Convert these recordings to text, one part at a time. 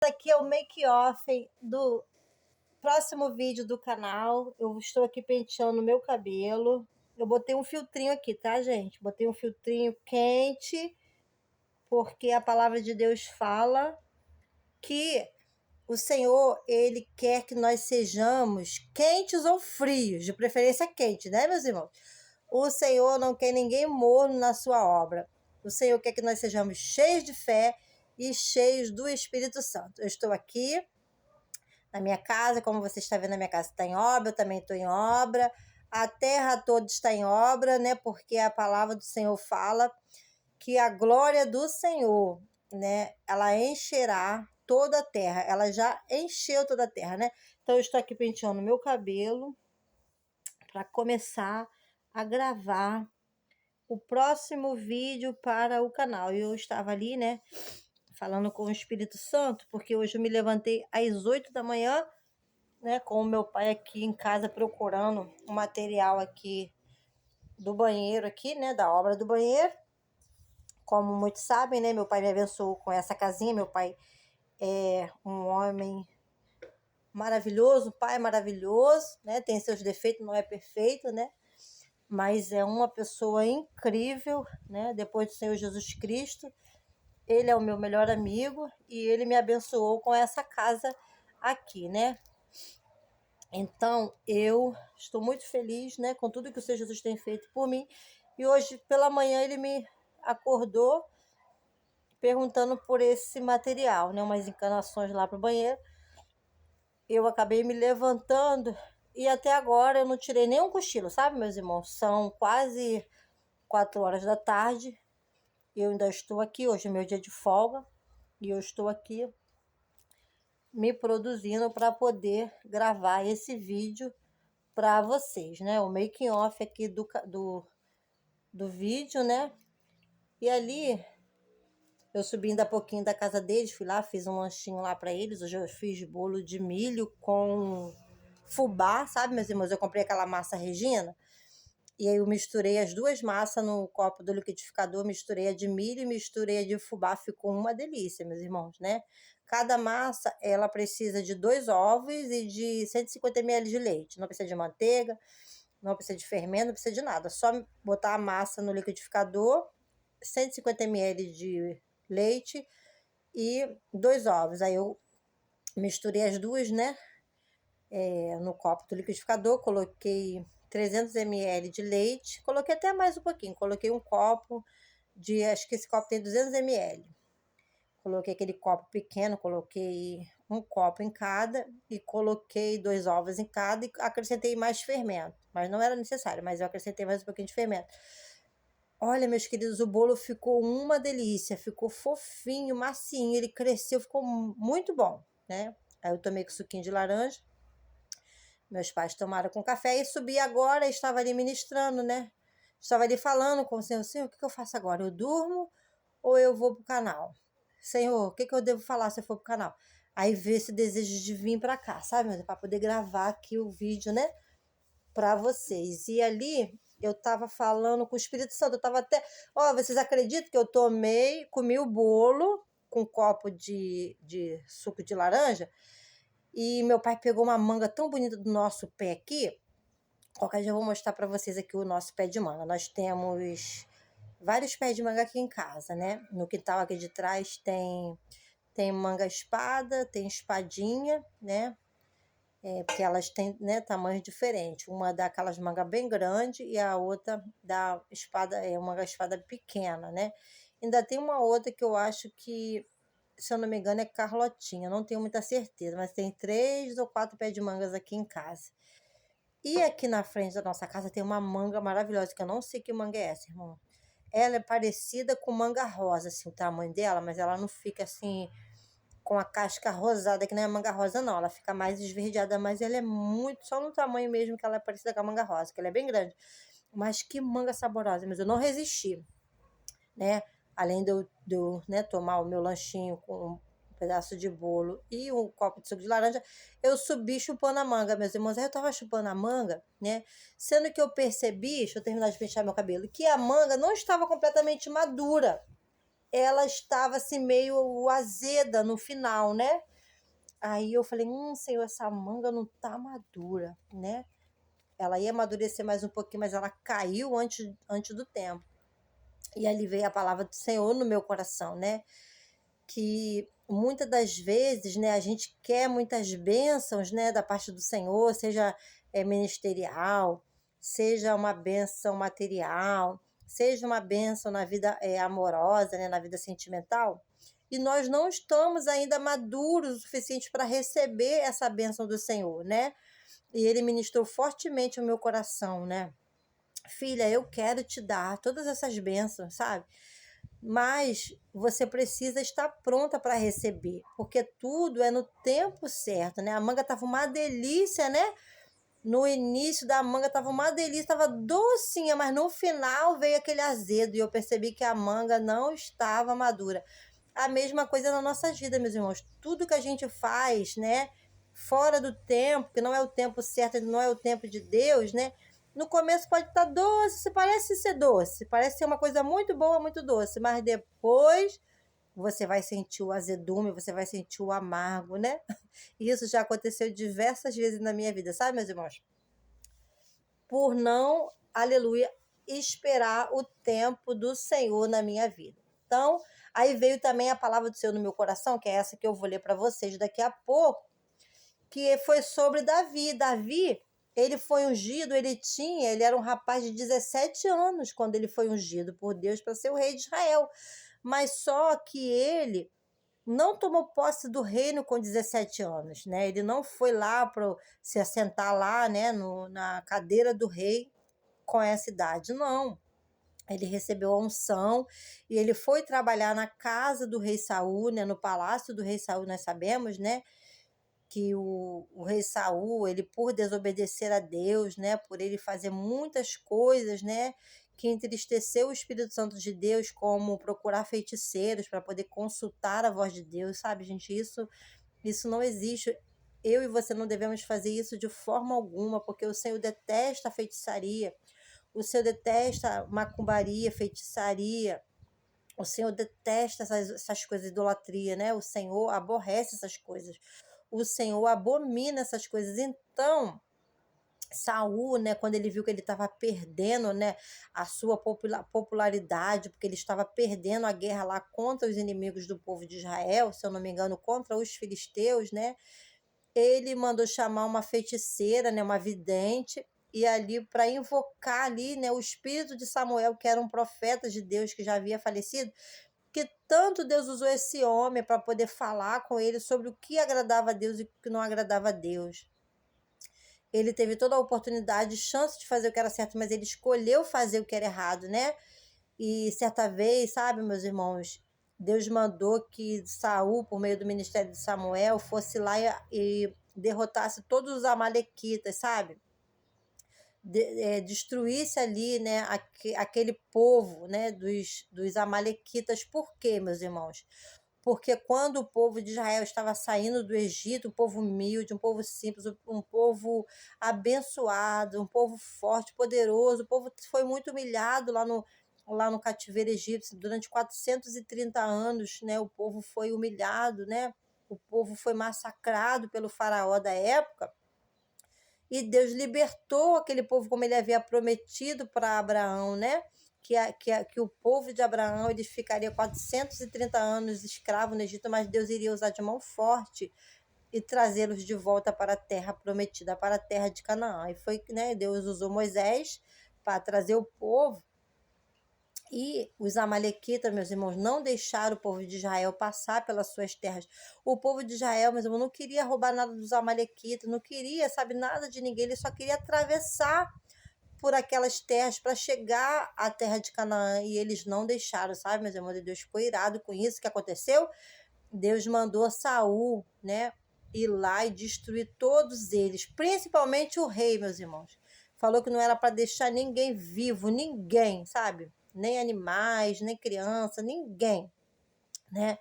Aqui é o make-off do próximo vídeo do canal. Eu estou aqui penteando meu cabelo. Eu botei um filtrinho aqui, tá, gente? Botei um filtrinho quente, porque a palavra de Deus fala que o Senhor, Ele quer que nós sejamos quentes ou frios, de preferência quente, né, meus irmãos? O Senhor não quer ninguém morno na sua obra. O Senhor quer que nós sejamos cheios de fé e cheios do Espírito Santo. Eu estou aqui na minha casa, como você está vendo, a minha casa está em obra, eu também estou em obra. A terra toda está em obra, né? Porque a palavra do Senhor fala que a glória do Senhor, né? Ela encherá toda a terra. Ela já encheu toda a terra, né? Então eu estou aqui penteando meu cabelo para começar a gravar o próximo vídeo para o canal. Eu estava ali, né, falando com o Espírito Santo, porque hoje eu me levantei às 8 da manhã, né, com o meu pai aqui em casa procurando o material aqui do banheiro aqui, né, da obra do banheiro. Como muitos sabem, né, meu pai me abençoou com essa casinha. Meu pai é um homem maravilhoso, pai maravilhoso, né, tem seus defeitos, não é perfeito, né, mas é uma pessoa incrível, né, depois do Senhor Jesus Cristo. Ele é o meu melhor amigo e ele me abençoou com essa casa aqui, né? Então, eu estou muito feliz, né, com tudo que o Senhor Jesus tem feito por mim. E hoje, pela manhã, ele me acordou perguntando por esse material, né, umas encanações lá para o banheiro. Eu acabei me levantando e até agora eu não tirei nenhum cochilo, sabe, meus irmãos? São quase 4 horas da tarde. Eu ainda estou aqui, hoje é meu dia de folga, e eu estou aqui me produzindo para poder gravar esse vídeo para vocês, né? O making off aqui do vídeo, né? E ali eu subi ainda pouquinho da casa deles, fui lá, fiz um lanchinho lá para eles. Hoje eu fiz bolo de milho com fubá, sabe, meus irmãos? Eu comprei aquela massa Regina. E aí eu misturei as duas massas no copo do liquidificador, misturei a de milho e misturei a de fubá, ficou uma delícia, meus irmãos, né? Cada massa, ela precisa de 2 ovos e de 150 ml de leite. Não precisa de manteiga, não precisa de fermento, não precisa de nada. Só botar a massa no liquidificador, 150 ml de leite e 2 ovos. Aí eu misturei as duas, né? No copo do liquidificador, coloquei 300 ml de leite, coloquei até mais um pouquinho, coloquei um copo de, acho que esse copo tem 200 ml. Coloquei aquele copo pequeno, coloquei um copo em cada e coloquei 2 ovos em cada e acrescentei mais fermento, mas não era necessário, mas eu acrescentei mais um pouquinho de fermento. Olha, meus queridos, o bolo ficou uma delícia, ficou fofinho, macinho, ele cresceu, ficou muito bom, né? Aí eu tomei com suquinho de laranja. Meus pais tomaram com café e subi agora, estava ali ministrando, né? Estava ali falando com o Senhor, o que eu faço agora? Eu durmo ou eu vou pro canal? Senhor, o que eu devo falar se eu for pro canal? Aí veio esse desejo de vir para cá, sabe? Para poder gravar aqui o vídeo, né? Para vocês. E ali eu tava falando com o Espírito Santo, eu tava até... Ó, vocês acreditam que eu comi o bolo com um copo de suco de laranja? E meu pai pegou uma manga tão bonita do nosso pé aqui. Qualquer dia eu vou mostrar para vocês aqui o nosso pé de manga. Nós temos vários pés de manga aqui em casa, né? No quintal aqui de trás tem manga espada, tem espadinha, né? Porque elas têm, né, tamanhos diferentes. Uma dá aquelas mangas bem grandes e a outra dá manga espada pequena, né? Ainda tem uma outra que eu acho que, se eu não me engano, é Carlotinha. Não tenho muita certeza, mas tem 3 ou 4 pés de mangas aqui em casa. E aqui na frente da nossa casa tem uma manga maravilhosa, que eu não sei que manga é essa, irmão. Ela é parecida com manga rosa, assim, o tamanho dela, mas ela não fica assim com a casca rosada, que não é manga rosa, não. Ela fica mais esverdeada, mas ela é muito, só no tamanho mesmo que ela é parecida com a manga rosa, que ela é bem grande. Mas que manga saborosa, mas eu não resisti, né? Além de eu, né, tomar o meu lanchinho com um pedaço de bolo e um copo de suco de laranja, eu subi chupando a manga, meus irmãos. Aí eu tava chupando a manga, né? Sendo que eu percebi, deixa eu terminar de pentear meu cabelo, que a manga não estava completamente madura. ela estava assim meio azeda no final, né? Aí eu falei, Senhor, essa manga não tá madura, né? Ela ia amadurecer mais um pouquinho, mas ela caiu antes do tempo. E ali veio a palavra do Senhor no meu coração, né? Que muitas das vezes, né, a gente quer muitas bênçãos, né, da parte do Senhor, seja ministerial, seja uma bênção material, seja uma bênção na vida amorosa, né, na vida sentimental, e nós não estamos ainda maduros o suficiente para receber essa bênção do Senhor, né? E ele ministrou fortemente o meu coração, né? Filha, eu quero te dar todas essas bênçãos, sabe? Mas você precisa estar pronta para receber, porque tudo é no tempo certo, né? A manga estava uma delícia, né? No início da manga estava uma delícia, estava docinha, mas no final veio aquele azedo e eu percebi que a manga não estava madura. A mesma coisa na nossa vida, meus irmãos. Tudo que a gente faz, né? Fora do tempo, que não é o tempo certo, não é o tempo de Deus, né? No começo pode estar doce, parece ser doce, parece ser uma coisa muito boa, muito doce, mas depois você vai sentir o azedume, você vai sentir o amargo, né? E isso já aconteceu diversas vezes na minha vida, sabe, meus irmãos? Por não, aleluia, esperar o tempo do Senhor na minha vida. Então, aí veio também a palavra do Senhor no meu coração, que é essa que eu vou ler para vocês daqui a pouco, que foi sobre Davi. Davi, ele foi ungido, ele era um rapaz de 17 anos quando ele foi ungido por Deus para ser o rei de Israel. Mas só que ele não tomou posse do reino com 17 anos, né? Ele não foi lá para se assentar lá, né, na cadeira do rei com essa idade, não. Ele recebeu a unção e ele foi trabalhar na casa do rei Saul, né, no palácio do rei Saul, nós sabemos, né, que o rei Saul, ele por desobedecer a Deus, né, por ele fazer muitas coisas, né, que entristeceu o Espírito Santo de Deus, como procurar feiticeiros para poder consultar a voz de Deus, sabe, gente? Isso não existe. Eu e você não devemos fazer isso de forma alguma, porque o Senhor detesta a feitiçaria, o Senhor detesta macumbaria, feitiçaria, o Senhor detesta essas coisas, idolatria, né? O Senhor aborrece essas coisas. O Senhor abomina essas coisas. Então, Saul, né, quando ele viu que ele estava perdendo, né, a sua popularidade, porque ele estava perdendo a guerra lá contra os inimigos do povo de Israel, se eu não me engano, contra os filisteus, né, ele mandou chamar uma feiticeira, né, uma vidente, e ali para invocar ali, né, o espírito de Samuel, que era um profeta de Deus que já havia falecido, que tanto Deus usou esse homem para poder falar com ele sobre o que agradava a Deus e o que não agradava a Deus. Ele teve toda a oportunidade, chance de fazer o que era certo, mas ele escolheu fazer o que era errado, né? E certa vez, sabe, meus irmãos, Deus mandou que Saul, por meio do ministério de Samuel, fosse lá e derrotasse todos os amalequitas, sabe? Destruísse ali, né, aquele povo, né, dos amalequitas. Por quê, meus irmãos? Porque quando o povo de Israel estava saindo do Egito, um povo humilde, um povo simples, um povo abençoado, um povo forte, poderoso, o povo foi muito humilhado lá no cativeiro egípcio. Durante 430 anos, né, o povo foi humilhado, né? O povo foi massacrado pelo faraó da época. E Deus libertou aquele povo como ele havia prometido para Abraão, né? Que o povo de Abraão ele ficaria 430 anos escravo no Egito, mas Deus iria usar de mão forte e trazê-los de volta para a terra prometida, para a terra de Canaã. E foi, né, Deus usou Moisés para trazer o povo. E os amalequitas, meus irmãos, não deixaram o povo de Israel passar pelas suas terras. O povo de Israel, meus irmãos, não queria roubar nada dos amalequitas, não queria, sabe, nada de ninguém. Ele só queria atravessar por aquelas terras para chegar à terra de Canaã. E eles não deixaram, sabe, meus irmãos? E Deus ficou irado com isso. O que aconteceu? Deus mandou Saul, né, ir lá e destruir todos eles, principalmente o rei, meus irmãos. Falou que não era para deixar ninguém vivo, ninguém, sabe? Nem animais, nem criança, ninguém, né?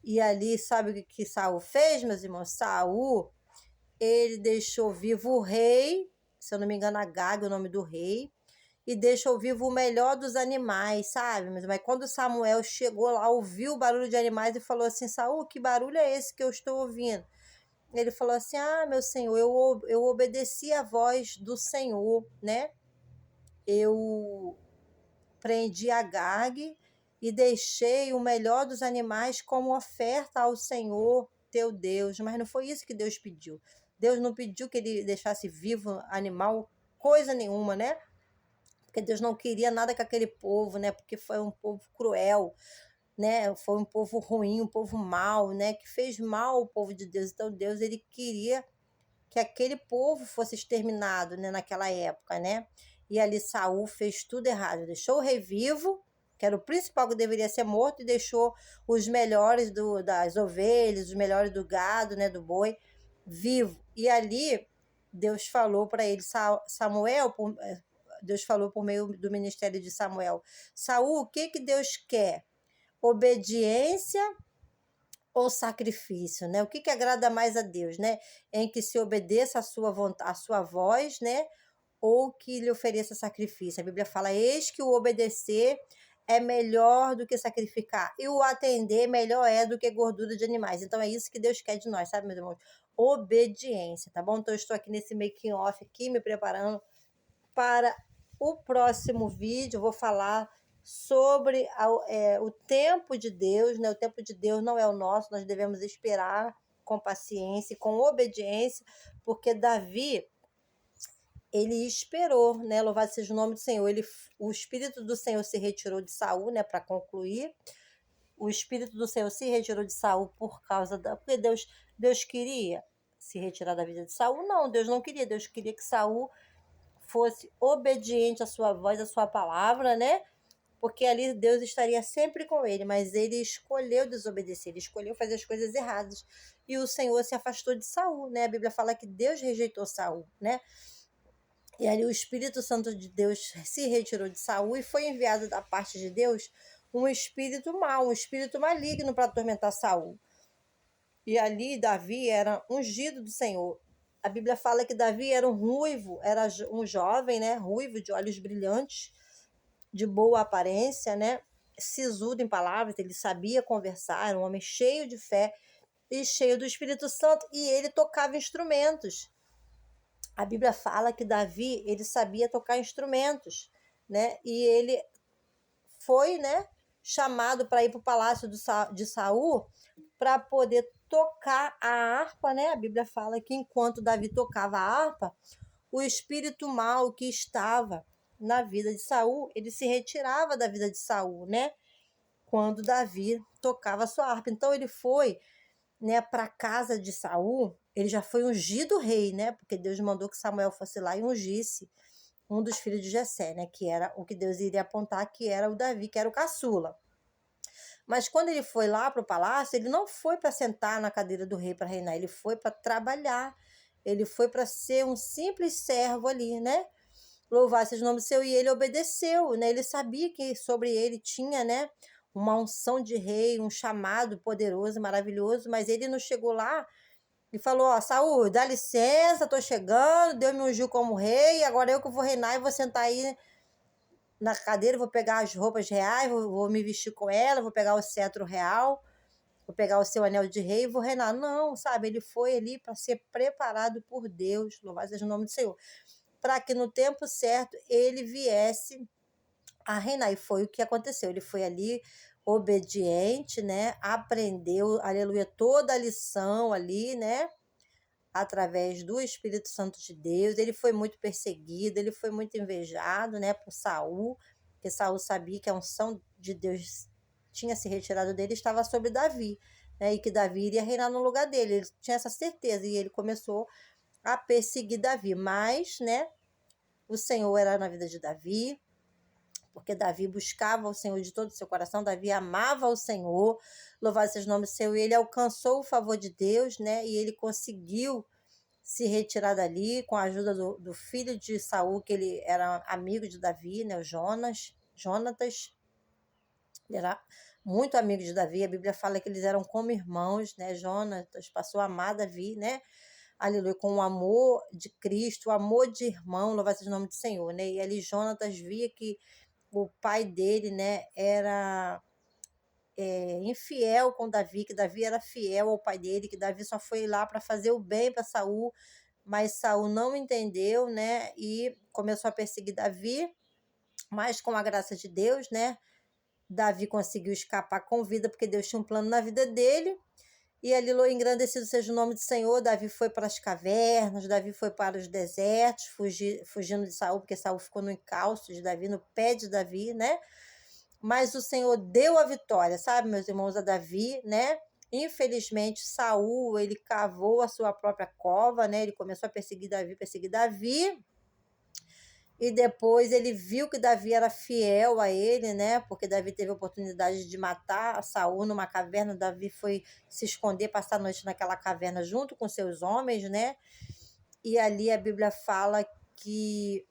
E ali, sabe o que Saul fez, meus irmãos? Saul, ele deixou vivo o rei, se eu não me engano, Agag, o nome do rei, e deixou vivo o melhor dos animais, sabe? Mas quando Samuel chegou lá, ouviu o barulho de animais e falou assim: Saul, que barulho é esse que eu estou ouvindo? Ele falou assim: ah, meu senhor, eu obedeci a voz do Senhor, né? Eu prendi Agag e deixei o melhor dos animais como oferta ao Senhor teu Deus. Mas não foi isso que Deus pediu. Deus não pediu que ele deixasse vivo animal, coisa nenhuma, né? Porque Deus não queria nada com aquele povo, né? Porque foi um povo cruel, né? Foi um povo ruim, um povo mau, né? Que fez mal ao povo de Deus. Então Deus, ele queria que aquele povo fosse exterminado, né, naquela época, né? E ali Saul fez tudo errado, deixou o rei vivo, que era o principal que deveria ser morto, e deixou os melhores das ovelhas, os melhores do gado, né, do boi, vivo. E ali Deus falou para ele, Samuel, Deus falou por meio do ministério de Samuel, Saul, o que Deus quer? Obediência ou sacrifício, né? O que agrada mais a Deus, né? Em que se obedeça a sua vontade, a sua voz, né? Ou que lhe ofereça sacrifício. A Bíblia fala: eis que o obedecer é melhor do que sacrificar, e o atender melhor é do que gordura de animais. Então é isso que Deus quer de nós, sabe, meus irmãos? Obediência, tá bom? Então eu estou aqui nesse making off aqui, me preparando para o próximo vídeo. Eu vou falar sobre o tempo de Deus, né? O tempo de Deus não é o nosso, nós devemos esperar com paciência e com obediência, porque Davi, ele esperou, né? Louvado seja o nome do Senhor. O Espírito do Senhor se retirou de Saul, né? Para concluir, o Espírito do Senhor se retirou de Saul porque Deus queria se retirar da vida de Saul? Não, Deus não queria. Deus queria que Saul fosse obediente à sua voz, à sua palavra, né? Porque ali Deus estaria sempre com ele, mas ele escolheu desobedecer, ele escolheu fazer as coisas erradas. E o Senhor se afastou de Saul, né? A Bíblia fala que Deus rejeitou Saul, né? E ali o Espírito Santo de Deus se retirou de Saul e foi enviado da parte de Deus um espírito mau, um espírito maligno para atormentar Saul. E ali Davi era ungido do Senhor. A Bíblia fala que Davi era um ruivo, era um jovem, né? Ruivo, de olhos brilhantes, de boa aparência, né? Sisudo em palavras, ele sabia conversar, era um homem cheio de fé e cheio do Espírito Santo, e ele tocava instrumentos. A Bíblia fala que Davi, ele sabia tocar instrumentos, né? E ele foi, né, chamado para ir para o palácio de Saul para poder tocar a harpa, né? A Bíblia fala que enquanto Davi tocava a harpa, o espírito mau que estava na vida de Saul, ele se retirava da vida de Saul, né? Quando Davi tocava a sua harpa. Então ele foi, né, para a casa de Saul, ele já foi ungido rei, né? Porque Deus mandou que Samuel fosse lá e ungisse um dos filhos de Jessé, né? Que era o que Deus iria apontar, que era o Davi, que era o caçula. Mas quando ele foi lá para o palácio, ele não foi para sentar na cadeira do rei para reinar, ele foi para trabalhar, ele foi para ser um simples servo ali, né? Louvado seja o nome do Senhor, e ele obedeceu, né? Ele sabia que sobre ele tinha, né, uma unção de rei, um chamado poderoso, maravilhoso, mas ele não chegou lá e falou: ó, Saúl, dá licença, tô chegando, Deus me ungiu como rei, agora eu que vou reinar e vou sentar aí na cadeira, vou pegar as roupas reais, vou me vestir com ela, vou pegar o cetro real, vou pegar o seu anel de rei e vou reinar. Não, sabe? Ele foi ali para ser preparado por Deus, louvado seja o nome do Senhor, para que no tempo certo ele viesse a reinar. E foi o que aconteceu. Ele foi ali obediente, né? Aprendeu, aleluia, toda a lição ali, né? Através do Espírito Santo de Deus. Ele foi muito perseguido, ele foi muito invejado, né, por Saul, porque Saul sabia que a unção de Deus tinha se retirado dele, estava sobre Davi, né, e que Davi iria reinar no lugar dele. Ele tinha essa certeza e ele começou a perseguir Davi. Mas, né, o Senhor era na vida de Davi, porque Davi buscava o Senhor de todo o seu coração, Davi amava o Senhor, louvado seja o nome do Senhor, e ele alcançou o favor de Deus, né? E ele conseguiu se retirar dali com a ajuda do filho de Saul, que ele era amigo de Davi, né? O Jonatas, ele era muito amigo de Davi, a Bíblia fala que eles eram como irmãos, né? Jonatas passou a amar Davi, né? aleluia, com o amor de Cristo, o amor de irmão, louvado seja o nome do Senhor, né? E ali Jonatas via que o pai dele, né, era infiel com Davi, que Davi era fiel ao pai dele, que Davi só foi lá para fazer o bem para Saul, mas Saul não entendeu, né, e começou a perseguir Davi, mas com a graça de Deus, né, Davi conseguiu escapar com vida, porque Deus tinha um plano na vida dele, e ali, engrandecido seja o nome do Senhor, Davi foi para as cavernas, Davi foi para os desertos, fugindo de Saul, porque Saul ficou no encalço de Davi, no pé de Davi, né? Mas o Senhor deu a vitória, sabe, meus irmãos, a Davi, né? Infelizmente, Saul, ele cavou a sua própria cova, né? Ele começou a perseguir Davi, e depois ele viu que Davi era fiel a ele, né? Porque Davi teve a oportunidade de matar Saul numa caverna. Davi foi se esconder, passar a noite naquela caverna junto com seus homens, né? E ali a Bíblia fala que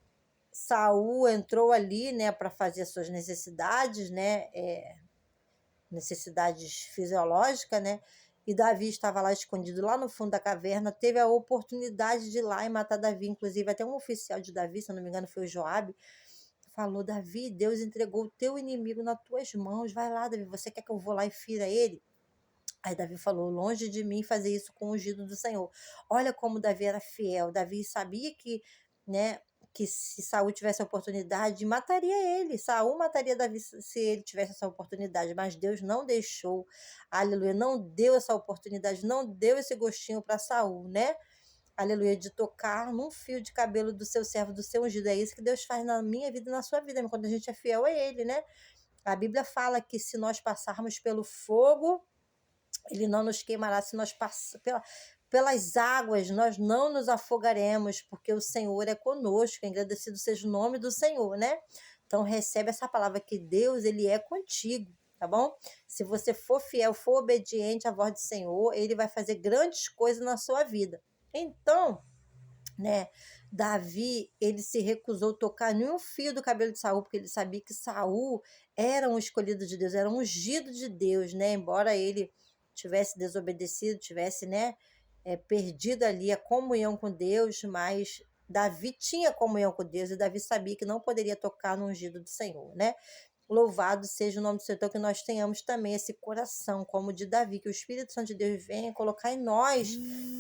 Saul entrou ali, né, para fazer as suas necessidades, né? Necessidades fisiológicas, né? E Davi estava lá escondido, lá no fundo da caverna, teve a oportunidade de ir lá e matar Davi. Inclusive, até um oficial de Davi, se eu não me engano, foi o Joabe, falou: Davi, Deus entregou o teu inimigo nas tuas mãos. Vai lá, Davi, você quer que eu vou lá e fira ele? Aí Davi falou: longe de mim fazer isso com o ungido do Senhor. Olha como Davi era fiel. Davi sabia que, né, que se Saul tivesse a oportunidade, mataria ele. Saul mataria Davi se ele tivesse essa oportunidade, mas Deus não deixou. Aleluia, não deu essa oportunidade, não deu esse gostinho para Saul, né? Aleluia, de tocar num fio de cabelo do seu servo, do seu ungido. É isso que Deus faz na minha vida e na sua vida, quando a gente é fiel a ele, né? A Bíblia fala que se nós passarmos pelo fogo, ele não nos queimará. Se nós passarmos pelas águas, nós não nos afogaremos, porque o Senhor é conosco. Agradecido seja o nome do Senhor, né? Então recebe essa palavra que Deus, ele é contigo, tá bom? Se você for fiel, for obediente à voz do Senhor, ele vai fazer grandes coisas na sua vida. Então, né, Davi, ele se recusou a tocar nenhum fio do cabelo de Saul, porque ele sabia que Saul era um escolhido de Deus, era um ungido de Deus, né? Embora ele tivesse desobedecido, tivesse, né, perdido ali a comunhão com Deus, mas Davi tinha comunhão com Deus e Davi sabia que não poderia tocar no ungido do Senhor, né? Louvado seja o nome do Senhor, então que nós tenhamos também esse coração como o de Davi, que o Espírito Santo de Deus venha colocar em nós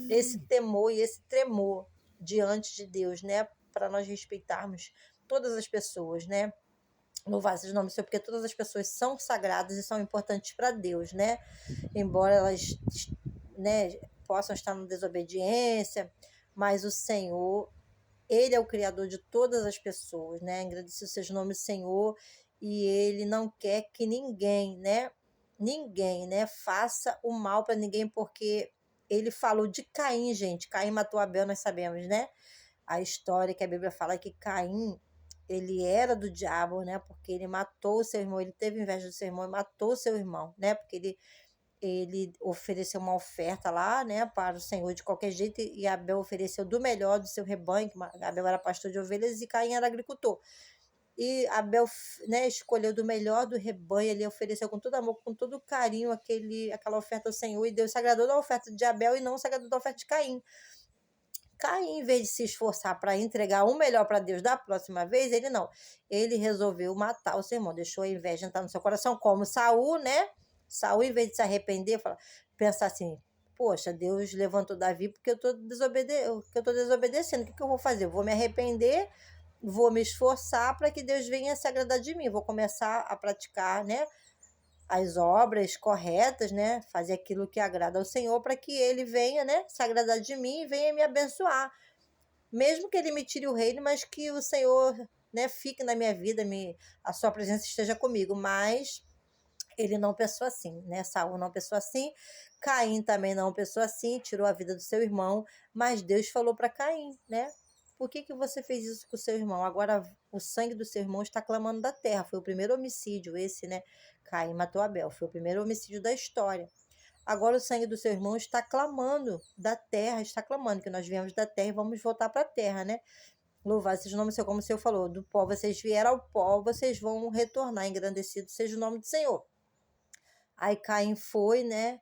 esse temor e esse tremor diante de Deus, né? Para nós respeitarmos todas as pessoas, né? Louvado seja o nome do Senhor, porque todas as pessoas são sagradas e são importantes para Deus, né? Embora elas, né, possam estar na desobediência, mas o Senhor, ele é o Criador de todas as pessoas, né? Agradecido seja o nome do Senhor, e ele não quer que ninguém, né, faça o mal para ninguém, porque ele falou de Caim, gente. Caim matou Abel, nós sabemos, né? A história que a Bíblia fala que Caim, ele era do diabo, né? Porque ele matou o seu irmão, ele teve inveja do seu irmão e matou o seu irmão, né? Porque ele ofereceu uma oferta lá, né, para o Senhor de qualquer jeito, e Abel ofereceu do melhor do seu rebanho, que Abel era pastor de ovelhas e Caim era agricultor. E Abel, né, escolheu do melhor do rebanho, ele ofereceu com todo amor, com todo carinho aquela oferta ao Senhor, e Deus se agradou da oferta de Abel e não se agradou da oferta de Caim. Caim, em vez de se esforçar para entregar o melhor para Deus da próxima vez, ele não. Ele resolveu matar o seu irmão, deixou a inveja entrar no seu coração, como Saul, né? Saul, em vez de se arrepender, pensar assim: poxa, Deus levantou Davi porque eu estou desobedecendo. O que eu vou fazer? Eu vou me arrepender, vou me esforçar para que Deus venha se agradar de mim. Vou começar a praticar, né, as obras corretas, né? Fazer aquilo que agrada ao Senhor, para que ele venha, né, se agradar de mim e venha me abençoar. Mesmo que ele me tire o reino, mas que o Senhor, né, fique na minha vida, a sua presença esteja comigo. Mas ele não pensou assim, né? Saul não pensou assim, Caim também não pensou assim, tirou a vida do seu irmão, mas Deus falou para Caim, né? Por que você fez isso com o seu irmão? Agora o sangue do seu irmão está clamando da terra. Foi o primeiro homicídio esse, né? Caim matou Abel, foi o primeiro homicídio da história. Agora o sangue do seu irmão está clamando da terra, está clamando que nós viemos da terra e vamos voltar para a terra, né? Louvado seja o nome do Senhor, como o Senhor falou, do pó vocês vieram, ao pó vocês vão retornar, engrandecido seja o nome do Senhor. Aí Caim foi, né?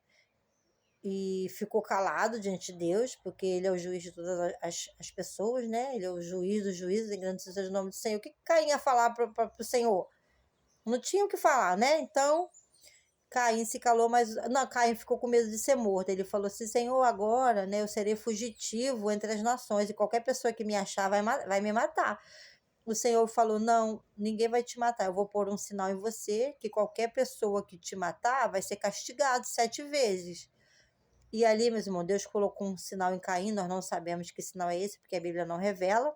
e ficou calado diante de Deus, porque ele é o juiz de todas as pessoas, né? Ele é o juiz dos juízes, engrandecido seja o nome do Senhor. O que Caim ia falar para o Senhor? Não tinha o que falar, né? Então, Caim se calou, mas não, Caim ficou com medo de ser morto. Ele falou assim: Senhor, agora, né, eu serei fugitivo entre as nações e qualquer pessoa que me achar vai me matar. O Senhor falou: Não, ninguém vai te matar. Eu vou pôr um sinal em você que qualquer pessoa que te matar vai ser castigado 7 vezes. E ali, meus irmãos, Deus colocou um sinal em Caim. Nós não sabemos que sinal é esse, porque a Bíblia não revela.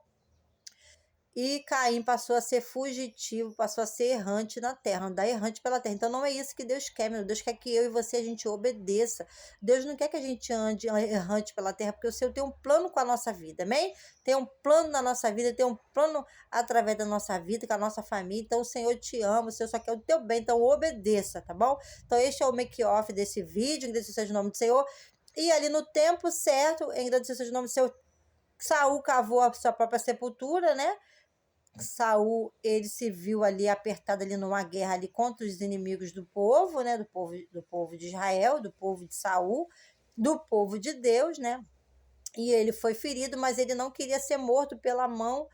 E Caim passou a ser fugitivo, passou a ser errante na terra, andar errante pela terra. Então não é isso que Deus quer, meu Deus quer que eu e você a gente obedeça. Deus não quer que a gente ande errante pela terra, porque o Senhor tem um plano com a nossa vida, amém? Tem um plano na nossa vida, tem um plano através da nossa vida, com a nossa família. Então o Senhor te ama, o Senhor só quer o teu bem, então obedeça, tá bom? Então este é o make-off desse vídeo, agradecido seja o nome do Senhor. E ali no tempo certo, agradecido seja o nome do Senhor, Saul cavou a sua própria sepultura, né? Saul, ele se viu ali apertado ali numa guerra ali contra os inimigos do povo, né, do povo de Israel, do povo de Saul, do povo de Deus, né? E ele foi ferido, mas ele não queria ser morto pela mão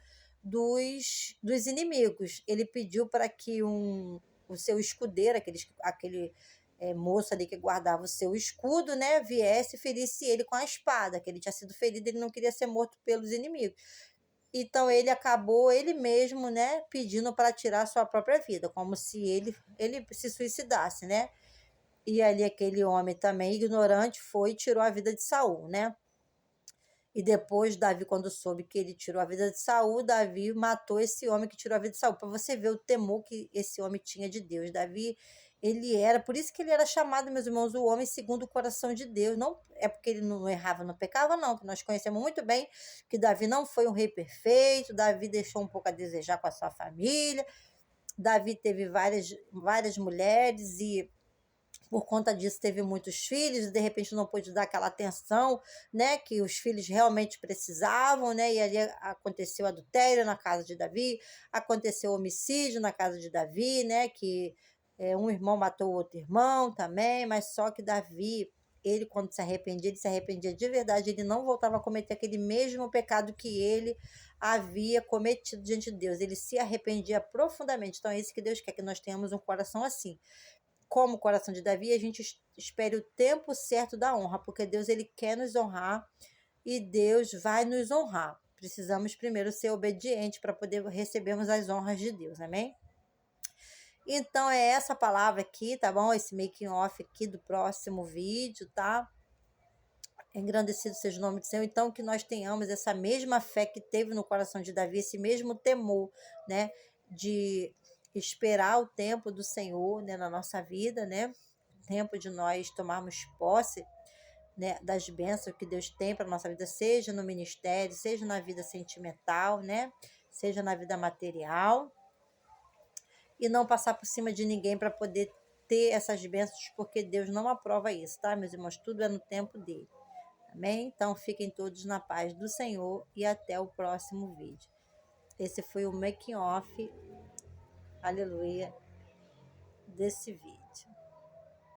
dos inimigos. Ele pediu para que o seu escudeiro, aquele moço ali que guardava o seu escudo, né, viesse e ferisse ele com a espada, que ele tinha sido ferido, ele não queria ser morto pelos inimigos. Então ele acabou ele mesmo, né, pedindo para tirar a sua própria vida, como se ele se suicidasse, né? E ali aquele homem também ignorante foi e tirou a vida de Saul, né? E depois Davi, quando soube que ele tirou a vida de Saul, Davi matou esse homem que tirou a vida de Saul, para você ver o temor que esse homem tinha de Deus. Davi, ele era, por isso que ele era chamado, meus irmãos, o homem segundo o coração de Deus. Não é porque ele não errava, não pecava, não, que nós conhecemos muito bem que Davi não foi um rei perfeito, Davi deixou um pouco a desejar com a sua família, Davi teve várias mulheres e por conta disso teve muitos filhos, e de repente não pôde dar aquela atenção, né, que os filhos realmente precisavam, né, e ali aconteceu adultério na casa de Davi, aconteceu homicídio na casa de Davi, né, que um irmão matou o outro irmão também, mas só que Davi, ele quando se arrependia, ele se arrependia de verdade, ele não voltava a cometer aquele mesmo pecado que ele havia cometido diante de Deus, ele se arrependia profundamente. Então é isso que Deus quer, que nós tenhamos um coração assim, como o coração de Davi, a gente espere o tempo certo da honra, porque Deus ele quer nos honrar e Deus vai nos honrar. Precisamos primeiro ser obedientes para poder recebermos as honras de Deus, amém? Então é essa palavra aqui, tá bom? Esse making off aqui do próximo vídeo, tá? Engrandecido seja o nome do Senhor. Então que nós tenhamos essa mesma fé que teve no coração de Davi, esse mesmo temor, né? De esperar o tempo do Senhor, né, na nossa vida, né? Tempo de nós tomarmos posse, né, das bênçãos que Deus tem para a nossa vida, seja no ministério, seja na vida sentimental, né? Seja na vida material. E não passar por cima de ninguém para poder ter essas bênçãos, porque Deus não aprova isso, tá, meus irmãos? Tudo é no tempo dele. Amém? Então fiquem todos na paz do Senhor e até o próximo vídeo. Esse foi o making off, aleluia, desse vídeo.